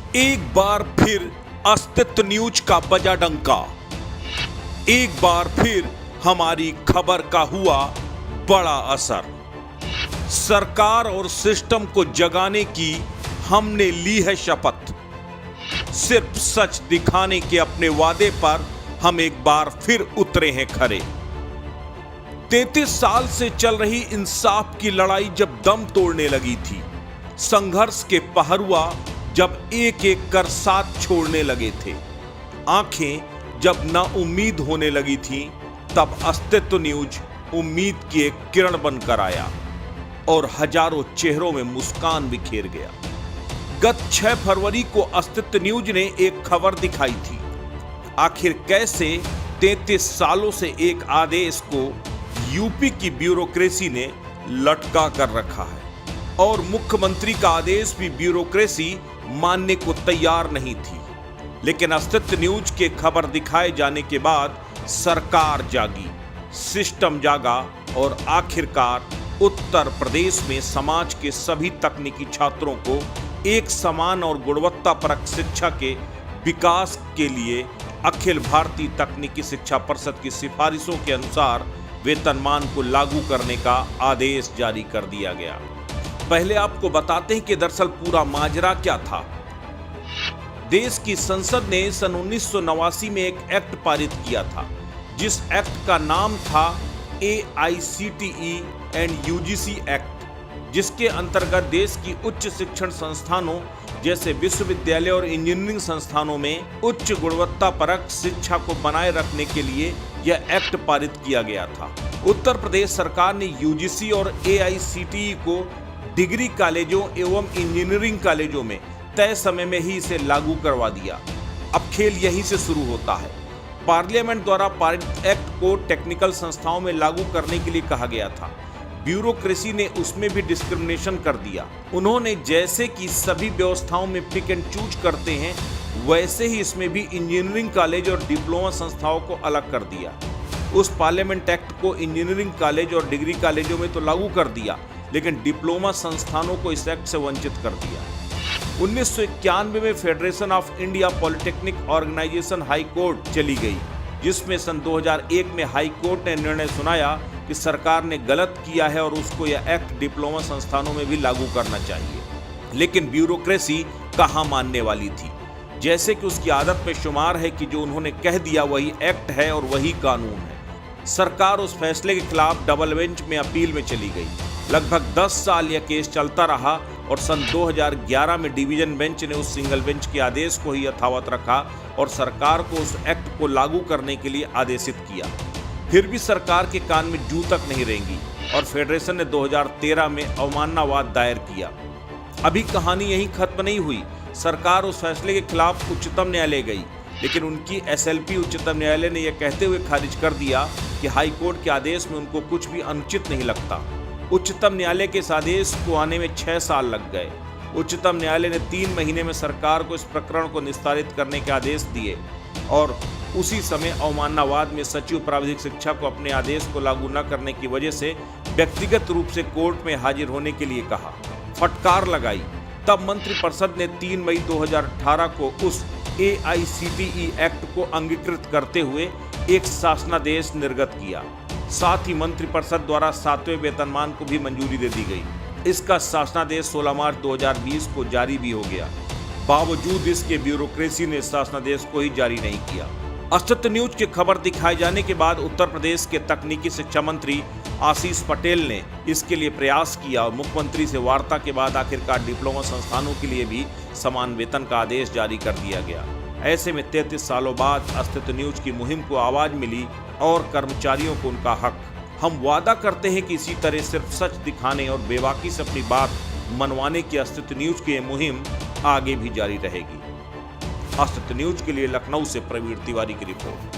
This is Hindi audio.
एक बार फिर अस्तित्व न्यूज का बजा डंका। एक बार फिर हमारी खबर का हुआ बड़ा असर। सरकार और सिस्टम को जगाने की हमने ली है शपथ। सिर्फ सच दिखाने के अपने वादे पर हम एक बार फिर उतरे हैं खरे। 33 साल से चल रही इंसाफ की लड़ाई जब दम तोड़ने लगी थी, संघर्ष के पहरुआ जब एक एक कर साथ छोड़ने लगे थे, आंखें जब नाउम्मीद होने लगी थी, तब अस्तित्व न्यूज उम्मीद की एक किरण बनकर आया और हजारों चेहरों में मुस्कान बिखेर गया। गत 6 फरवरी को अस्तित्व न्यूज ने एक खबर दिखाई थी। आखिर कैसे 33 सालों से एक आदेश को यूपी की ब्यूरोक्रेसी ने लटका कर रखा है और मुख्यमंत्री का आदेश भी ब्यूरोक्रेसी मानने को तैयार नहीं थी। लेकिन अस्तित्व न्यूज के खबर दिखाए जाने के बाद सरकार जागी, सिस्टम जागा और आखिरकार उत्तर प्रदेश में समाज के सभी तकनीकी छात्रों को एक समान और गुणवत्तापरक शिक्षा के विकास के लिए अखिल भारतीय तकनीकी शिक्षा परिषद की सिफारिशों के अनुसार वेतनमान को लागू करने का आदेश जारी कर दिया गया। पहले आपको बताते हैं कि दरअसल पूरा माजरा क्या था। देश की संसद ने सन 1989 में एक एक्ट पारित किया था, जिस एक्ट का नाम था AICTE एंड UGC एक्ट, जिसके अंतर्गत देश की उच्च शिक्षण संस्थानों जैसे विश्वविद्यालय और इंजीनियरिंग संस्थानों में उच्च गुणवत्तापरक शिक्षा को बनाए रखने के लिए यह एक्ट पारित किया गया था। उत्तर प्रदेश सरकार ने UGC और AICTE को डिग्री कॉलेजों एवं इंजीनियरिंग कॉलेजों में तय समय में ही इसे लागू करवा दिया। अब खेल यहीं से शुरू होता है। पार्लियामेंट द्वारा पारित एक्ट को टेक्निकल संस्थाओं में लागू करने के लिए कहा गया था। ब्यूरोक्रेसी ने उसमें भी डिस्क्रिमिनेशन कर दिया। उन्होंने जैसे कि सभी व्यवस्थाओं में पिक एंड चूज करते हैं, वैसे ही इसमें भी इंजीनियरिंग कॉलेज और डिप्लोमा संस्थाओं को अलग कर दिया। उस पार्लियामेंट एक्ट को इंजीनियरिंग कॉलेज और डिग्री कॉलेजों में तो लागू कर दिया, लेकिन डिप्लोमा संस्थानों को इस एक्ट से वंचित कर दिया। 1991 में federation of India polytechnic organisation high court चली गई, जिसमें सन 2001 में हाई कोर्ट ने निर्णय सुनाया कि सरकार ने गलत किया है और उसको यह एक्ट डिप्लोमा संस्थानों में भी लागू करना चाहिए। लेकिन ब्यूरोक्रेसी कहाँ मानने वाली थी। जैसे कि उसकी आदत में शुमार है कि जो उन्होंने कह दिया वही एक्ट है और वही कानून है। सरकार उस फैसले के खिलाफ डबल बेंच में अपील में चली गई। लगभग 10 साल यह केस चलता रहा और सन 2011 में डिवीजन बेंच ने उस सिंगल बेंच के आदेश को ही यथावत रखा और सरकार को उस एक्ट को लागू करने के लिए आदेशित किया। फिर भी सरकार के कान में जू तक नहीं रेंगी और फेडरेशन ने 2013 में अवमाननावाद दायर किया। अभी कहानी यहीं खत्म नहीं हुई। सरकार उस फैसले के खिलाफ उच्चतम न्यायालय गई, लेकिन उनकी SLP उच्चतम न्यायालय ने यह कहते हुए खारिज कर दिया कि हाई कोर्ट के आदेश में उनको कुछ भी अनुचित नहीं लगता। उच्चतम न्यायालय के इस आदेश को आने में 6 साल लग गए। उच्चतम न्यायालय ने 3 महीने में सरकार को इस प्रकरण को निस्तारित करने के आदेश दिए और उसी समय अवमाननावाद में सचिव प्राविधिक शिक्षा को अपने आदेश को लागू न करने की वजह से व्यक्तिगत रूप से कोर्ट में हाजिर होने के लिए कहा, फटकार लगाई। तब मंत्रिपरिषद ने 3 मई 2018 को उस AICTE एक्ट को अंगीकृत करते हुए एक शासनादेश निर्गत किया। साथ ही मंत्रिपरिषद द्वारा 7वें वेतनमान को भी मंजूरी दे दी गई। इसका शासनादेश 16 मार्च 2020 को जारी भी हो गया। बावजूद इसके ब्यूरोक्रेसी ने शासनादेश को ही जारी नहीं किया। अस्तित्व न्यूज की खबर दिखाए जाने के बाद उत्तर प्रदेश के तकनीकी शिक्षा मंत्री आशीष पटेल ने इसके लिए प्रयास किया और मुख्यमंत्री से वार्ता के बाद आखिरकार डिप्लोमा संस्थानों के लिए भी समान वेतन का आदेश जारी कर दिया गया। ऐसे में 33 सालों बाद अस्तित्व न्यूज की मुहिम को आवाज मिली और कर्मचारियों को उनका हक। हम वादा करते हैं कि इसी तरह सिर्फ सच दिखाने और बेबाकी से अपनी बात मनवाने की अस्तित्व न्यूज की यह मुहिम आगे भी जारी रहेगी। अस्तित्व न्यूज के लिए लखनऊ से प्रवीण तिवारी की रिपोर्ट।